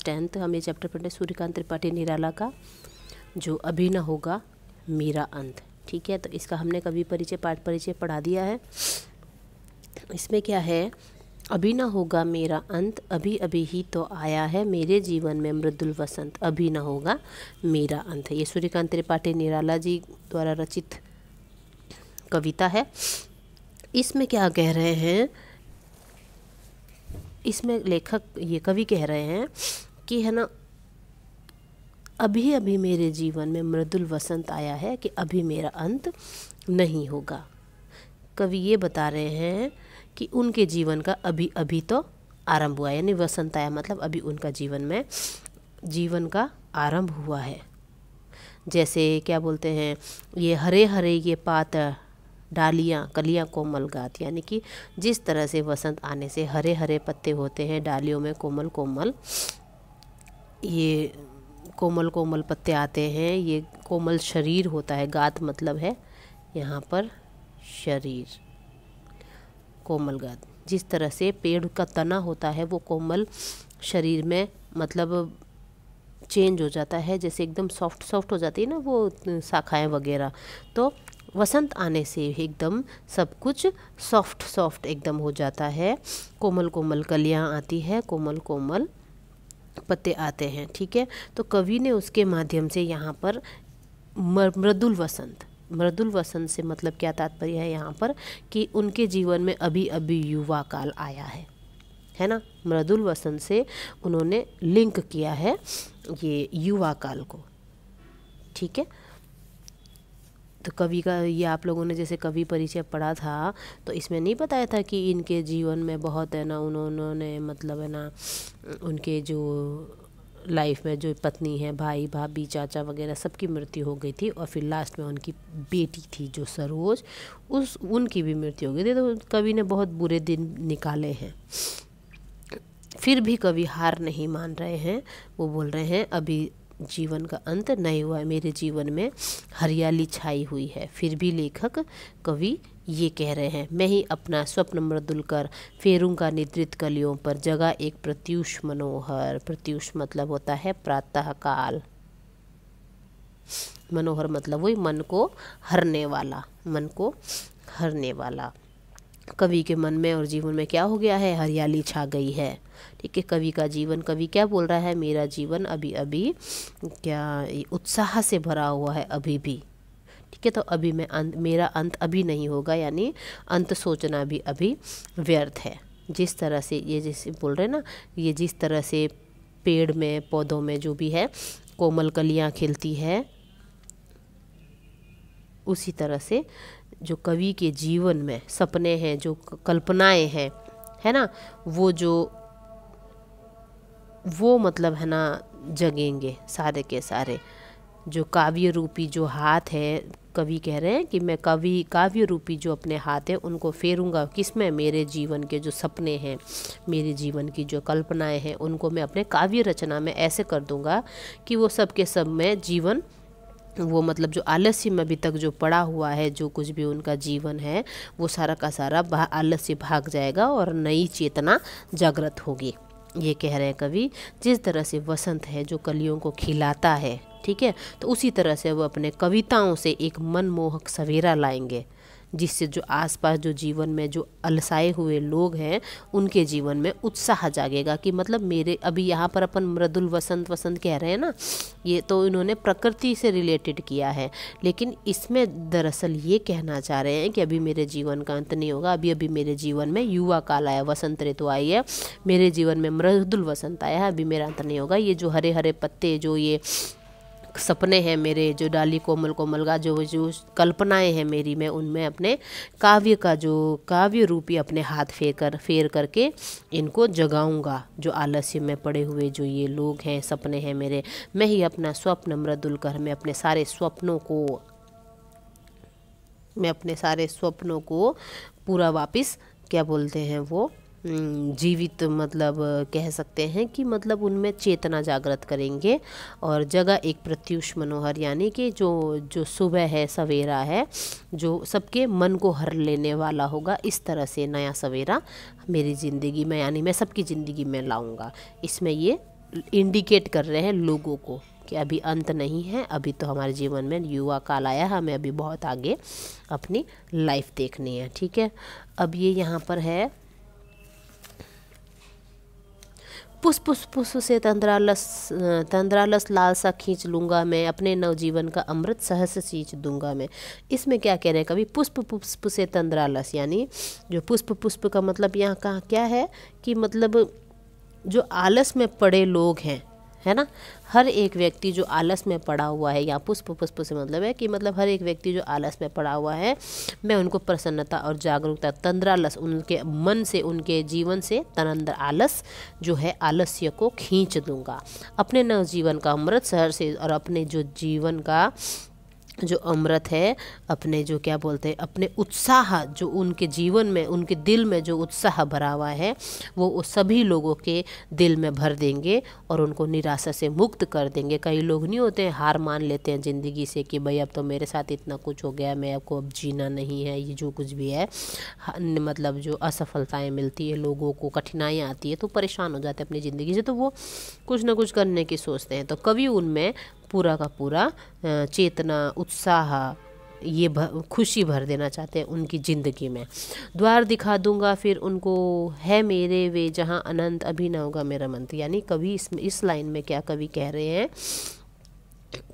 Class 10th हम ये chapter पढ़े सूर्यकांत त्रिपाठी निराला का, जो अभी न होगा मेरा अंत। ठीक है, तो इसका हमने कवि परिचय पाठ परिचय पढ़ा दिया है। इसमें क्या है, अभी न होगा मेरा अंत, अभी अभी ही तो आया है मेरे जीवन में मृदुल वसंत, अभी न होगा मेरा अंत है। ये सूर्यकांत त्रिपाठी निराला जी द्वारा रचित कविता है। इसमें क्या कह रहे हैं, इसमें लेखक ये कवि कह रहे हैं कि है ना, अभी अभी मेरे जीवन में मृदुल वसंत आया है कि अभी मेरा अंत नहीं होगा। कवि ये बता रहे हैं कि उनके जीवन का अभी अभी तो आरंभ हुआ है, यानी वसंत आया मतलब अभी उनका जीवन में जीवन का आरंभ हुआ है। जैसे क्या बोलते हैं, ये हरे हरे ये पात डालियाँ कलियाँ कोमल गात, यानी कि जिस तरह से वसंत आने से हरे हरे पत्ते होते हैं डालियों में, कोमल कोमल ये कोमल कोमल पत्ते आते हैं, ये कोमल शरीर होता है। गात मतलब है यहाँ पर शरीर, कोमल गात। जिस तरह से पेड़ का तना होता है वो कोमल शरीर में मतलब चेंज हो जाता है, जैसे एकदम सॉफ्ट सॉफ्ट हो जाती है ना वो शाखाएं वगैरह, तो वसंत आने से एकदम सब कुछ सॉफ्ट सॉफ्ट एकदम हो जाता है। कोमल कोमल कलियां आती है, कोमल कोमल पत्ते आते हैं। ठीक है, तो कवि ने उसके माध्यम से यहाँ पर मृदुल वसंत, मृदुल वसंत से मतलब क्या तात्पर्य है यहाँ पर कि उनके जीवन में अभी अभी युवा काल आया है ना। मृदुल वसंत से उन्होंने लिंक किया है ये युवा काल को। ठीक है, तो कवि का ये आप लोगों ने जैसे कवि परिचय पढ़ा था तो इसमें नहीं बताया था कि इनके जीवन में बहुत है ना, उन्होंने मतलब है ना उनके जो लाइफ में जो पत्नी है, भाई भाभी चाचा वगैरह सबकी मृत्यु हो गई थी, और फिर लास्ट में उनकी बेटी थी जो सरोज, उनकी भी मृत्यु हो गई थी। तो कवि ने बहुत बुरे दिन निकाले हैं, फिर भी कवि हार नहीं मान रहे हैं। वो बोल रहे हैं अभी जीवन का अंत नहीं हुआ है, मेरे जीवन में हरियाली छाई हुई है। फिर भी लेखक कवि ये कह रहे हैं, मैं ही अपना स्वप्न मृदुल कर फेरूंगा निद्रित कलियों पर, जगह एक प्रत्यूष मनोहर। प्रत्यूष मतलब होता है प्रातः काल, मनोहर मतलब वही मन को हरने वाला, मन को हरने वाला। कवि के मन में और जीवन में क्या हो गया है, हरियाली छा गई है। ठीक है, कवि का जीवन, कवि क्या बोल रहा है, मेरा जीवन अभी अभी क्या उत्साह से भरा हुआ है अभी भी। ठीक है, तो अभी मेरा अंत अभी नहीं होगा, यानी अंत सोचना भी अभी व्यर्थ है। जिस तरह से ये जैसे बोल रहे हैं ना, ये जिस तरह से पेड़ में पौधों में जो भी है कोमल कलियां खिलती है, उसी तरह से जो कवि के जीवन में सपने हैं, जो कल्पनाएं हैं, है ना, वो मतलब है ना जगेंगे सारे के सारे। जो काव्य रूपी जो हाथ है, कवि कह रहे हैं कि मैं काव्य रूपी जो अपने हाथ है उनको फेरूंगा किसमें, मेरे जीवन के जो सपने हैं, मेरे जीवन की जो कल्पनाएं हैं, उनको मैं अपने काव्य रचना में ऐसे कर दूंगा कि वो सब के सब में जीवन, वो मतलब जो आलस्य में अभी तक जो पड़ा हुआ है, जो कुछ भी उनका जीवन है, वो सारा का सारा आलस्य भाग जाएगा और नई चेतना जागृत होगी। ये कह रहे हैं कवि, जिस तरह से वसंत है जो कलियों को खिलाता है, ठीक है, तो उसी तरह से वो अपने कविताओं से एक मनमोहक सवेरा लाएंगे, जिससे जो आसपास जो जीवन में जो अलसाए हुए लोग हैं उनके जीवन में उत्साह जागेगा कि मतलब मेरे अभी यहाँ पर अपन मृदुल वसंत वसंत कह रहे हैं ना, ये तो इन्होंने प्रकृति से रिलेटेड किया है, लेकिन इसमें दरअसल ये कहना चाह रहे हैं कि अभी मेरे जीवन का अंत नहीं होगा, अभी अभी मेरे जीवन में युवा काल आया, वसंत ऋतु आई है, मेरे जीवन में मृदुल वसंत आया है, अभी मेरा अंत नहीं होगा। ये जो हरे हरे पत्ते, जो ये सपने हैं मेरे, जो डाली कोमल कोमल का जो कल्पनाएं हैं मेरी, मैं उनमें अपने काव्य का जो काव्य रूपी अपने हाथ फेर करके इनको जगाऊंगा। जो आलस्य में पड़े हुए जो ये लोग हैं, सपने हैं मेरे, मैं ही अपना स्वप्न मृदुल कर, मैं अपने सारे स्वप्नों को पूरा वापस क्या बोलते हैं वो जीवित, मतलब कह सकते हैं कि मतलब उनमें चेतना जागृत करेंगे। और जगह एक प्रत्युष मनोहर, यानी कि जो सुबह है, सवेरा है, जो सबके मन को हर लेने वाला होगा, इस तरह से नया सवेरा मेरी ज़िंदगी में, यानी मैं सबकी ज़िंदगी में लाऊंगा। इसमें ये इंडिकेट कर रहे हैं लोगों को कि अभी अंत नहीं है, अभी तो हमारे जीवन में युवा काल आया है, हमें अभी बहुत आगे अपनी लाइफ देखनी है। ठीक है, अब ये यहाँ पर है पुष्प पुष्प से तंद्रालस लालसा खींच लूँगा मैं, अपने नवजीवन का अमृत सहस सींच दूंगा मैं। इसमें क्या कह रहे हैं कवि, पुष्प पुष्प से तंद्रालस, यानी जो पुष्प पुष्प का मतलब यहाँ का क्या है कि मतलब जो आलस में पड़े लोग हैं, है ना, हर एक व्यक्ति जो आलस में पड़ा हुआ है, या पुष्प पुष्प से मतलब है कि मतलब हर एक व्यक्ति जो आलस में पड़ा हुआ है, मैं उनको प्रसन्नता और जागरूकता, तंद्रालस, उनके मन से, उनके जीवन से तनंद्र आलस जो है, आलस्य को खींच दूंगा। अपने नवजीवन का अमृत शहर से, और अपने जो जीवन का जो अमृत है, अपने जो क्या बोलते हैं, अपने उत्साह जो उनके जीवन में, उनके दिल में जो उत्साह भरा हुआ है, वो सभी लोगों के दिल में भर देंगे और उनको निराशा से मुक्त कर देंगे। कई लोग नहीं होते हैं, हार मान लेते हैं ज़िंदगी से कि भाई अब तो मेरे साथ इतना कुछ हो गया, मैं आपको अब जीना नहीं है, ये जो कुछ भी है, मतलब जो असफलताएँ मिलती है लोगों को, कठिनाइयाँ आती है तो परेशान हो जाते हैं अपनी ज़िंदगी से, तो वो कुछ ना कुछ करने की सोचते हैं। तो कवि उनमें पूरा का पूरा चेतना, उत्साह, ये खुशी भर देना चाहते हैं उनकी ज़िंदगी में। द्वार दिखा दूंगा फिर उनको, है मेरे वे जहाँ अनंत, अभी ना होगा मेरा मंत्र। यानी कवि इस लाइन में क्या कवि कह रहे हैं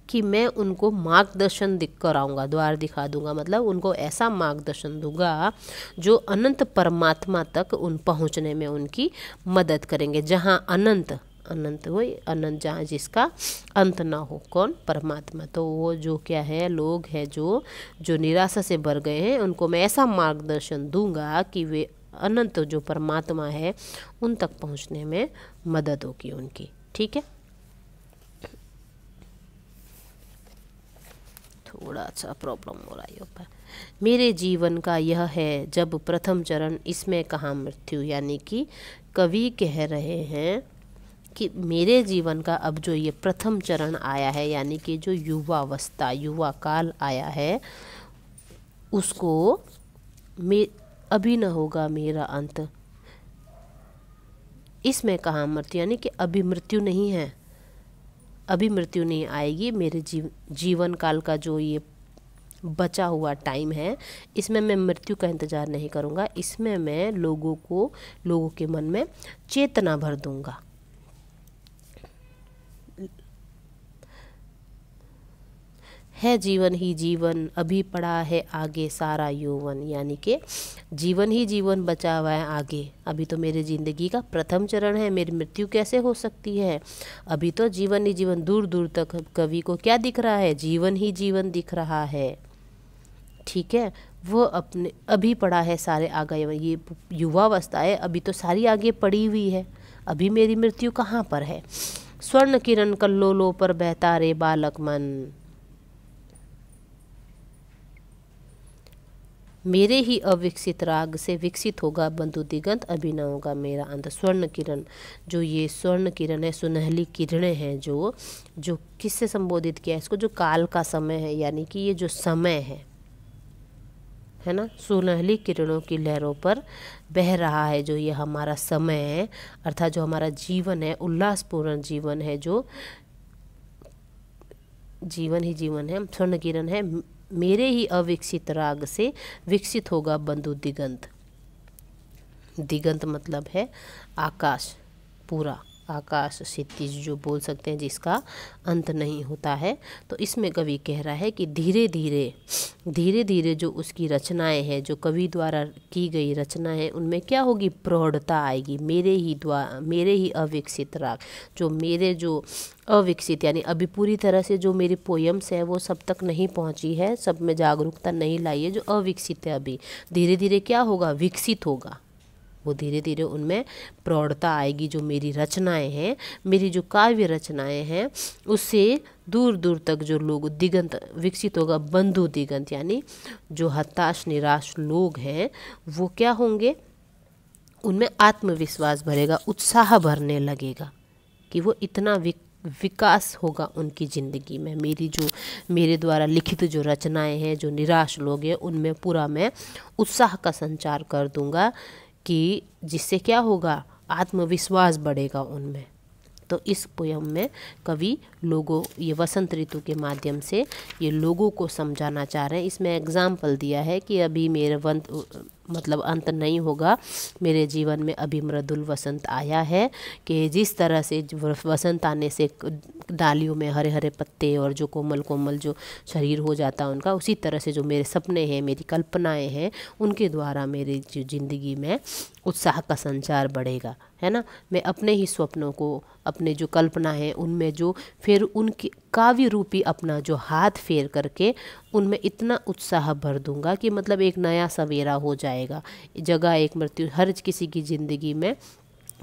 कि मैं उनको मार्गदर्शन कराऊंगा, द्वार दिखा दूंगा मतलब उनको ऐसा मार्गदर्शन दूंगा जो अनंत परमात्मा तक उन पहुँचने में उनकी मदद करेंगे। जहाँ अनंत, अनंत वही अनंत, जहाँ जिसका अंत ना हो, कौन, परमात्मा। तो वो जो क्या है, लोग हैं जो निराशा से भर गए हैं, उनको मैं ऐसा मार्गदर्शन दूंगा कि वे अनंत जो परमात्मा है उन तक पहुँचने में मदद होगी उनकी। ठीक है, थोड़ा सा प्रॉब्लम हो रहा है ऊपर। मेरे जीवन का यह है जब प्रथम चरण, इसमें कहाँ मृत्यु। यानी कि कवि कह रहे हैं कि मेरे जीवन का अब जो ये प्रथम चरण आया है, यानी कि जो युवावस्था, युवा काल आया है, उसको अभी न होगा मेरा अंत, इसमें कहाँ मृत्यु। यानी कि अभी मृत्यु नहीं है, अभी मृत्यु नहीं आएगी। मेरे जीवन काल का जो ये बचा हुआ टाइम है, इसमें मैं मृत्यु का इंतज़ार नहीं करूँगा, इसमें मैं लोगों के मन में चेतना भर दूँगा। है जीवन ही जीवन, अभी पड़ा है आगे सारा यौवन। यानी कि जीवन ही जीवन बचा हुआ है आगे, अभी तो मेरी ज़िंदगी का प्रथम चरण है, मेरी मृत्यु कैसे हो सकती है, अभी तो जीवन ही जीवन। दूर दूर तक कवि को क्या दिख रहा है, जीवन ही जीवन दिख रहा है। ठीक है, वो अपने अभी पड़ा है सारे आगे, ये युवावस्था है, अभी तो सारी आगे पड़ी हुई है, अभी मेरी मृत्यु कहाँ पर है। स्वर्ण किरण कल्लोलों पर बहता रे बालक मन, मेरे ही अविकसित राग से विकसित होगा बंधु दिगंत, अभी न होगा मेरा अंत। स्वर्ण किरण, जो ये स्वर्ण किरण है, सुनहली किरणें हैं, जो किससे संबोधित किया है इसको, जो काल का समय है, यानी कि ये जो समय है ना, सुनहली किरणों की लहरों पर बह रहा है जो ये हमारा समय है, अर्थात जो हमारा जीवन है, उल्लासपूर्ण जीवन है, जो जीवन ही जीवन है, स्वर्ण किरण है। मेरे ही अविकसित राग से विकसित होगा बंधु दिगंत। दिगंत मतलब है आकाश, पूरा आकाश, क्षितिज जो बोल सकते हैं, जिसका अंत नहीं होता है। तो इसमें कवि कह रहा है कि धीरे धीरे जो उसकी रचनाएं हैं, जो कवि द्वारा की गई रचनाएं, उनमें क्या होगी, प्रौढ़ता आएगी। मेरे ही अविकसित राग, जो मेरे जो अविकसित, यानी अभी पूरी तरह से जो मेरी पोयम्स है वो सब तक नहीं पहुंची है, सब में जागरूकता नहीं लाई है, जो अविकसित है अभी धीरे धीरे क्या होगा, विकसित होगा। वो धीरे धीरे उनमें प्रौढ़ता आएगी। जो मेरी रचनाएं हैं, मेरी जो काव्य रचनाएं हैं, उससे दूर दूर तक जो लोग दिगंत विकसित होगा, बंधु दिगंत, यानी जो हताश निराश लोग हैं वो क्या होंगे, उनमें आत्मविश्वास भरेगा, उत्साह भरने लगेगा कि वो इतना विकास होगा उनकी ज़िंदगी में। मेरे द्वारा लिखित जो रचनाएं हैं, जो निराश लोग हैं, उनमें पूरा मैं उत्साह का संचार कर दूंगा कि जिससे क्या होगा, आत्मविश्वास बढ़ेगा उनमें। तो इस पोयम में कवि लोगों, ये वसंत ऋतु के माध्यम से ये लोगों को समझाना चाह रहे हैं। इसमें एग्जाम्पल दिया है कि अभी मेरे मतलब अंत नहीं होगा, मेरे जीवन में अभी मृदुल वसंत आया है, कि जिस तरह से वसंत आने से डालियों में हरे हरे पत्ते और जो कोमल कोमल जो शरीर हो जाता है उनका, उसी तरह से जो मेरे सपने हैं, मेरी कल्पनाएं हैं, उनके द्वारा मेरी जो ज़िंदगी में उत्साह का संचार बढ़ेगा, है ना। मैं अपने ही स्वप्नों को, अपने जो कल्पना है उनमें जो फिर उनकी काव्य रूपी अपना जो हाथ फेर करके उनमें इतना उत्साह भर दूंगा कि मतलब एक नया सवेरा हो जाएगा। जगह एक मृत्यु हर किसी की ज़िंदगी में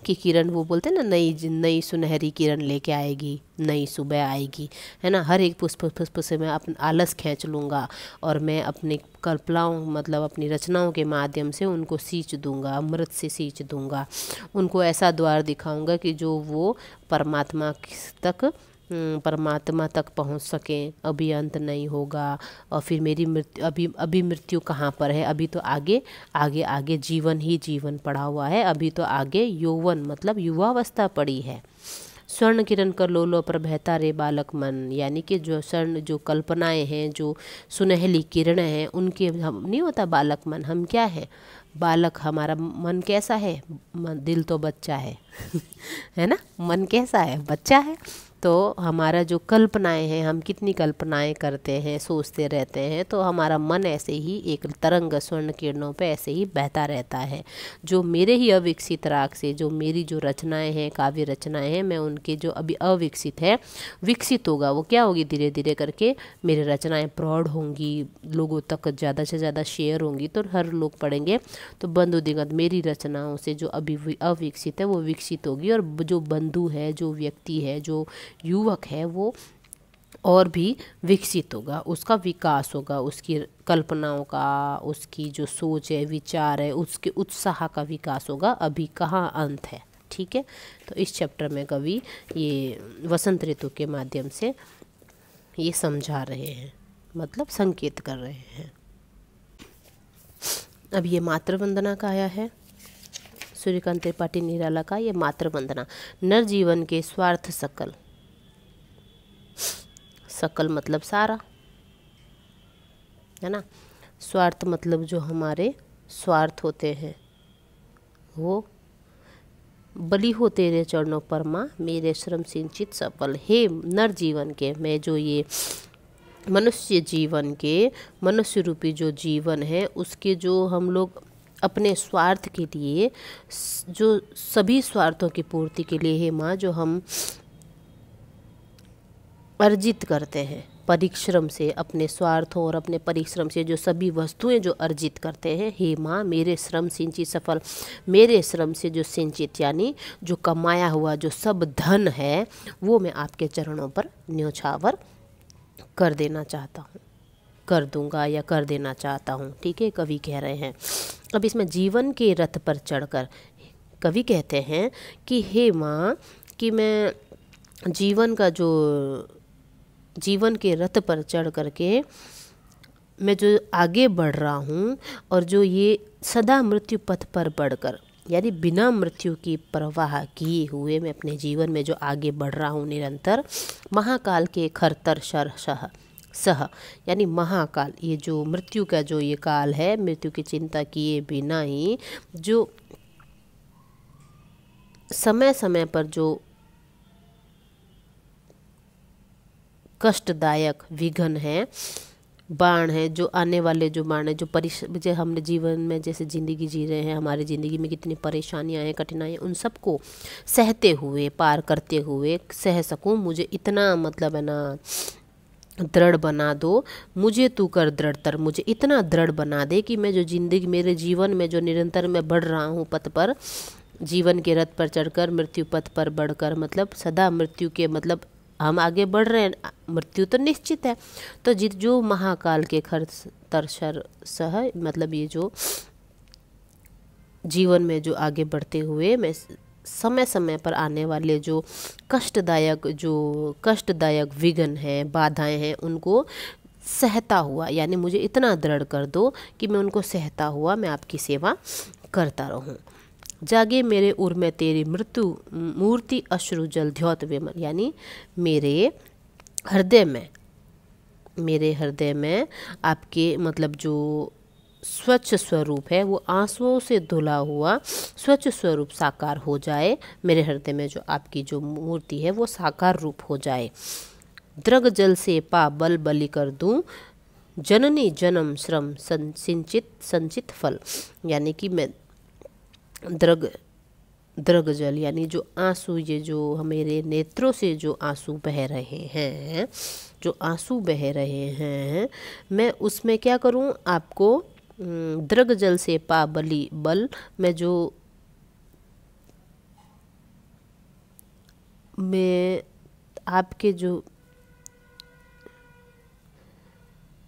की किरण, वो बोलते हैं ना, नई सुनहरी किरण लेके आएगी, नई सुबह आएगी, है ना। हर एक पुष्प से मैं अपना आलस खींच लूँगा और मैं अपनी कल्पनाओं, मतलब अपनी रचनाओं के माध्यम से उनको सींच दूंगा, अमृत से सींच दूंगा, उनको ऐसा द्वार दिखाऊंगा कि जो वो परमात्मा तक पहुंच सकें। अभी अंत नहीं होगा और फिर मेरी मृत्यु, अभी मृत्यु कहाँ पर है, अभी तो आगे आगे आगे जीवन ही जीवन पड़ा हुआ है, अभी तो आगे यौवन मतलब युवावस्था पड़ी है। स्वर्ण किरण कर लोलो पर बहता रे बालक मन, यानी कि जो स्वर्ण जो कल्पनाएं हैं, जो सुनहली किरण हैं, उनके हम नहीं होता बालक मन, हम क्या है बालक, हमारा मन कैसा है, दिल तो बच्चा है है ना, मन कैसा है, बच्चा है। तो हमारा जो कल्पनाएं हैं, हम कितनी कल्पनाएं करते हैं, सोचते रहते हैं, तो हमारा मन ऐसे ही एक तरंग स्वर्ण किरणों पे ऐसे ही बहता रहता है। जो मेरे ही अविकसित राग से, जो मेरी जो रचनाएं हैं, काव्य रचनाएं हैं, मैं उनके जो अभी अविकसित है, विकसित होगा, वो क्या होगी, धीरे धीरे करके मेरी रचनाएं प्रौढ़ होंगी, लोगों तक ज़्यादा से ज़्यादा शेयर होंगी, तो हर लोग पढ़ेंगे, तो बंधु दिगंत मेरी रचनाओं से जो अभी अविकसित है वो विकसित होगी, और जो बंधु है, जो व्यक्ति है, जो युवक है, वो और भी विकसित होगा, उसका विकास होगा, उसकी कल्पनाओं का, उसकी जो सोच है, विचार है, उसके उत्साह का विकास होगा। अभी कहाँ अंत है, ठीक है। तो इस चैप्टर में कवि ये वसंत ऋतु के माध्यम से ये समझा रहे हैं, मतलब संकेत कर रहे हैं। अब ये मातृ वंदना का आया है, सूर्यकांत त्रिपाठी निराला का ये मातृ वंदना। नर जीवन के स्वार्थ सकल, सकल मतलब सारा, है ना। स्वार्थ मतलब जो हमारे स्वार्थ होते हैं, वो बलि हो तेरे चरणों पर माँ, मेरे श्रम सिंचित सफल। हे नर जीवन के, मैं जो ये मनुष्य जीवन के, मनुष्य रूपी जो जीवन है, उसके जो हम लोग अपने स्वार्थ के लिए, जो सभी स्वार्थों की पूर्ति के लिए, हे माँ, जो हम अर्जित करते हैं परिश्रम से, अपने स्वार्थों और अपने परिश्रम से जो सभी वस्तुएं जो अर्जित करते हैं, हे माँ, मेरे श्रम सिंचित सफल, मेरे श्रम से जो सिंचित यानी जो कमाया हुआ जो सब धन है, वो मैं आपके चरणों पर न्योछावर कर देना चाहता हूँ, कर दूंगा या कर देना चाहता हूँ, ठीक है, कवि कह रहे हैं। अब इसमें जीवन के रथ पर चढ़कर कवि कहते हैं कि हे माँ, कि मैं जीवन के रथ पर चढ़ करके मैं जो आगे बढ़ रहा हूँ, और जो ये सदा मृत्यु पथ पर बढ़कर, यानी बिना मृत्यु की परवाह किए हुए मैं अपने जीवन में जो आगे बढ़ रहा हूँ निरंतर, महाकाल के खरतर सह, यानी महाकाल, ये जो मृत्यु का जो ये काल है, मृत्यु की चिंता किए बिना ही जो समय समय पर जो कष्टदायक विघ्न है, बाण है, जो आने वाले जो बाण है, जो हमने जीवन में जैसे ज़िंदगी जी रहे हैं, हमारी ज़िंदगी में कितनी परेशानियां हैं, कठिनाइयाँ, उन सबको सहते हुए, पार करते हुए सह सकूं, मुझे इतना मतलब है ना दृढ़ बना दो, मुझे तू कर दृढ़तर, मुझे इतना दृढ़ बना दे कि मैं जो जिंदगी, मेरे जीवन में जो निरंतर मैं बढ़ रहा हूँ पथ पर, जीवन के रथ पर चढ़कर मृत्यु पथ पर बढ़कर, मतलब सदा मृत्यु के, मतलब हम आगे बढ़ रहे हैं, मृत्यु तो निश्चित है, तो जो महाकाल के खरतर सह, मतलब ये जो जीवन में जो आगे बढ़ते हुए मैं समय समय पर आने वाले जो कष्टदायक विघ्न हैं, बाधाएं हैं, उनको सहता हुआ, यानी मुझे इतना दृढ़ कर दो कि मैं उनको सहता हुआ मैं आपकी सेवा करता रहूं। जागे मेरे उर में तेरी मृत्यु मूर्ति अश्रु जल द्योत विमल, यानी मेरे हृदय में आपके मतलब जो स्वच्छ स्वरूप है वो आंसुओं से धुला हुआ स्वच्छ स्वरूप साकार हो जाए। मेरे हृदय में जो आपकी जो मूर्ति है वो साकार रूप हो जाए। द्रग जल से पा बल बलि कर दूं, जननी जन्म श्रम संचित फल, यानी कि मैं द्रग जल यानी जो आंसू, ये जो मेरे नेत्रों से जो आंसू बह रहे हैं, मैं उसमें क्या करूं, आपको द्रग जल से पा बलि बल, मैं आपके जो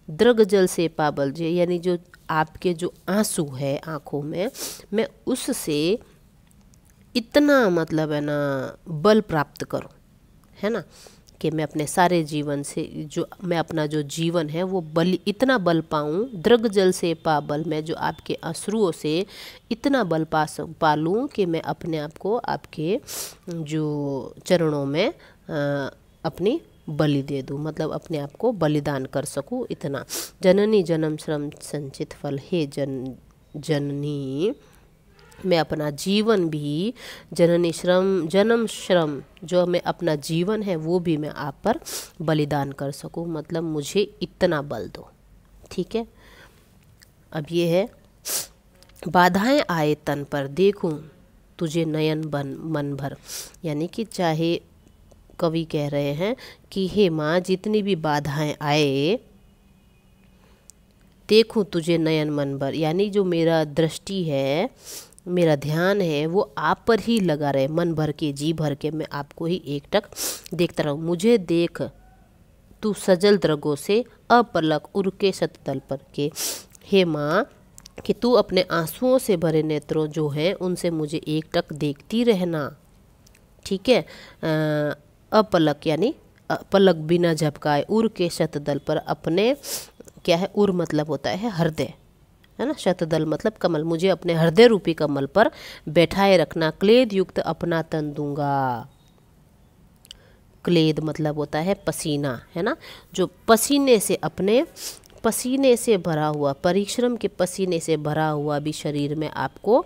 द्रग जल से पाबल जे, यानी जो आपके जो आंसू है आँखों में, मैं उससे इतना मतलब है ना बल प्राप्त करूं, है ना, कि मैं अपने सारे जीवन से जो मैं अपना जो जीवन है वो इतना बल पाऊं। द्रग जल से पाबल, मैं जो आपके अश्रुओं से इतना बल पालूं कि मैं अपने आप को आपके जो चरणों में अपनी बलि दे दूं, मतलब अपने आप को बलिदान कर सकूं इतना। जननी जन्म श्रम संचित फल, हे जननी मैं अपना जीवन भी जन्म श्रम जो मैं अपना जीवन है वो भी मैं आप पर बलिदान कर सकूं, मतलब मुझे इतना बल दो। ठीक है, अब ये है, बाधाएं आए तन पर देखूं तुझे नयन मन भर, यानी कि चाहे कवि कह रहे हैं कि हे माँ जितनी भी बाधाएं आए, देखूं तुझे नयन मन भर, यानी जो मेरा दृष्टि है, मेरा ध्यान है वो आप पर ही लगा रहे, मन भर के जी भर के मैं आपको ही एकटक देखता रहूं। मुझे देख तू सजल द्रगों से अपलक उर के शतदल पर के, हे माँ कि तू अपने आंसुओं से भरे नेत्रों जो हैं उनसे मुझे एकटक देखती रहना। ठीक है, अपलक यानी पलक बिना झपकाए, उर के शतदल पर, अपने क्या है, उर मतलब होता है हृदय, है ना, शतदल मतलब कमल, मुझे अपने हृदय रूपी कमल पर बैठाए रखना। क्लेद युक्त अपना तन दूंगा, क्लेद मतलब होता है पसीना, है ना, जो पसीने से अपने पसीने से भरा हुआ, परिश्रम के पसीने से भरा हुआ भी शरीर में आपको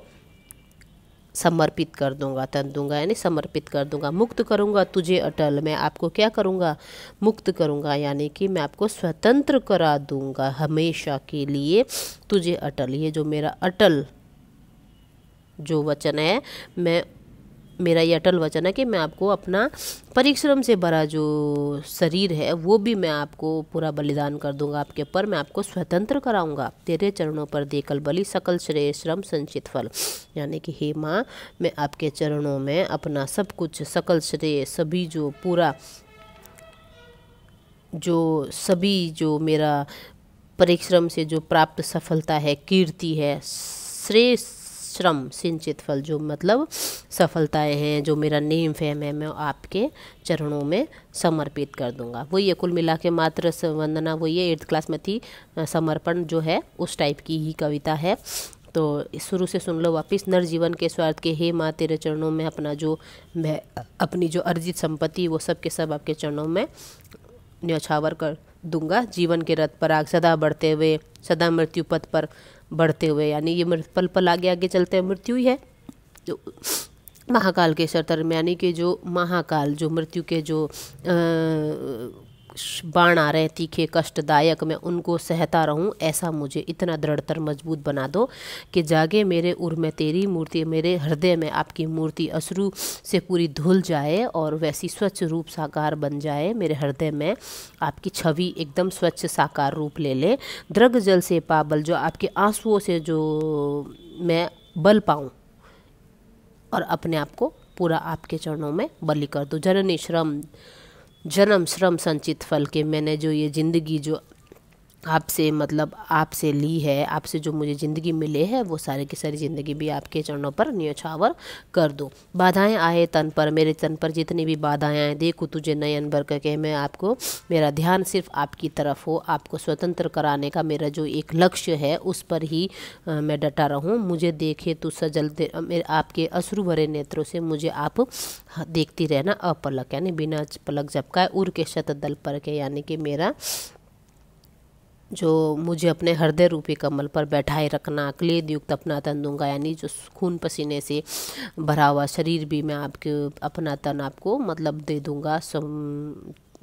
समर्पित कर दूंगा, तन दूंगा यानी समर्पित कर दूंगा। मुक्त करूंगा तुझे अटल, मैं आपको क्या करूंगा, मुक्त करूंगा, यानी कि मैं आपको स्वतंत्र करा दूंगा हमेशा के लिए तुझे अटल। ये जो मेरा अटल जो वचन है, मेरा ये अटल वचन है कि मैं आपको अपना परिश्रम से भरा जो शरीर है वो भी मैं आपको पूरा बलिदान कर दूंगा आपके ऊपर, मैं आपको स्वतंत्र कराऊंगा। तेरे चरणों पर देकल बलि सकल श्रेय श्रम संचित फल, यानी कि हे माँ मैं आपके चरणों में अपना सब कुछ, सकल श्रेय, सभी जो पूरा जो मेरा परिश्रम से जो प्राप्त सफलता है, कीर्ति है, श्रेय श्रम सिंचित फल जो मतलब सफलताएं हैं, जो मेरा नेम फेम है, मैं आपके चरणों में समर्पित कर दूंगा। वही है कुल मिला के मात्र वंदना, वही है 8th क्लास में थी, समर्पण जो है उस टाइप की ही कविता है। तो शुरू से सुन लो वापिस। नर जीवन के स्वार्थ के हे माँ तेरे चरणों में अपना जो मैं अपनी जो अर्जित संपत्ति वो सब के सब आपके चरणों में न्यौछावर कर दूंगा। जीवन के रथ पर आग सदा बढ़ते हुए, सदा मृत्यु पथ पर बढ़ते हुए, यानी ये पल पल आगे आगे चलते हैं, मृत्यु ही है जो महाकाल के सरतर में, यानी कि जो महाकाल जो मृत्यु के जो बाण आ रहे हैं तीखे कष्टदायक, मैं उनको सहता रहूं, ऐसा मुझे इतना दृढ़तर मजबूत बना दो कि जागे मेरे उर में तेरी मूर्ति, मेरे हृदय में आपकी मूर्ति अश्रु से पूरी धुल जाए और वैसी स्वच्छ रूप साकार बन जाए। मेरे हृदय में आपकी छवि एकदम स्वच्छ साकार रूप ले ले। द्रग जल से पाबल, जो आपके आंसुओं से जो मैं बल पाऊँ और अपने आप को पूरा आपके चरणों में बलि कर दूँ। जननी जन्म श्रम संचित फल के, मैंने जो ये ज़िंदगी जो आपसे मतलब आपसे ली है, आपसे जो मुझे ज़िंदगी मिले है वो सारी की सारी ज़िंदगी भी आपके चरणों पर न्योछावर कर दूँ। बाधाएं आए तन पर, मेरे तन पर जितनी भी बाधाएं आए, देखूँ तुझे नयन भर करके, मैं आपको, मेरा ध्यान सिर्फ आपकी तरफ हो, आपको स्वतंत्र कराने का मेरा जो एक लक्ष्य है उस पर ही मैं डटा रहूँ। मुझे देखे तो सजल मेरे आपके अश्रु भरे नेत्रों से मुझे आप देखती रहना अपलक, यानी बिना पलक झपकाए, उर के शतदल पर के, यानी कि मेरा जो मुझे अपने हृदय रूपी कमल पर बैठाए रखना, क्लेद युक्त अपना तन दूंगा, यानी जो खून पसीने से भरा हुआ शरीर भी मैं आपके अपना तन आपको मतलब दे दूंगा,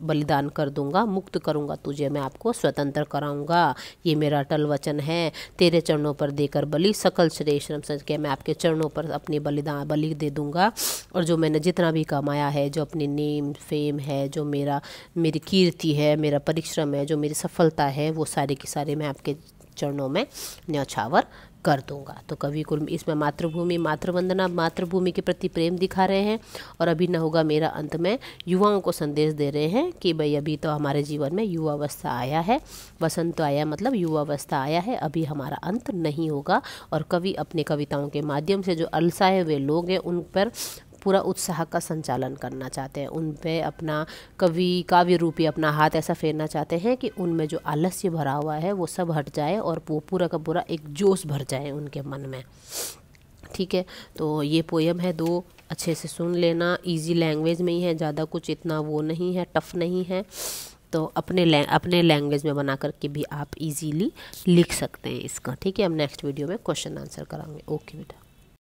बलिदान कर दूंगा, मुक्त करूंगा तुझे, मैं आपको स्वतंत्र कराऊंगा, ये मेरा अटल वचन है। तेरे चरणों पर देकर बलि सकल श्रेय श्रम सच के, मैं आपके चरणों पर अपनी बलि दे दूंगा। और जो मैंने जितना भी कमाया है, जो अपनी नेम फेम है, जो मेरी कीर्ति है, मेरा परिश्रम है, जो मेरी सफलता है, वो सारे की सारे मैं आपके चरणों में न्यौछावर कर दूंगा। तो कवि कुल इसमें मातृभूमि, मातृवंदना, मातृभूमि के प्रति प्रेम दिखा रहे हैं। और अभी न होगा मेरा अंत में युवाओं को संदेश दे रहे हैं कि भाई अभी तो हमारे जीवन में युवावस्था आया है, वसंत तो आया मतलब युवावस्था आया है, अभी हमारा अंत नहीं होगा। और कवि अपने कविताओं के माध्यम से जो अलसाए हुए लोग हैं उन पर पूरा उत्साह का संचालन करना चाहते हैं, उन पे अपना काव्य रूपी अपना हाथ ऐसा फेरना चाहते हैं कि उनमें जो आलस्य भरा हुआ है वो सब हट जाए और वो पूरा का पूरा एक जोश भर जाए उनके मन में। ठीक है, तो ये पोयम है, 2 अच्छे से सुन लेना, इजी लैंग्वेज में ही है, ज़्यादा कुछ इतना वो नहीं है, टफ नहीं है। तो अपने लैंग्वेज में बना करके भी आप इजीली लिख सकते हैं इसका। ठीक है, हम नेक्स्ट वीडियो में क्वेश्चन आंसर कराएंगे। ओके बेटा।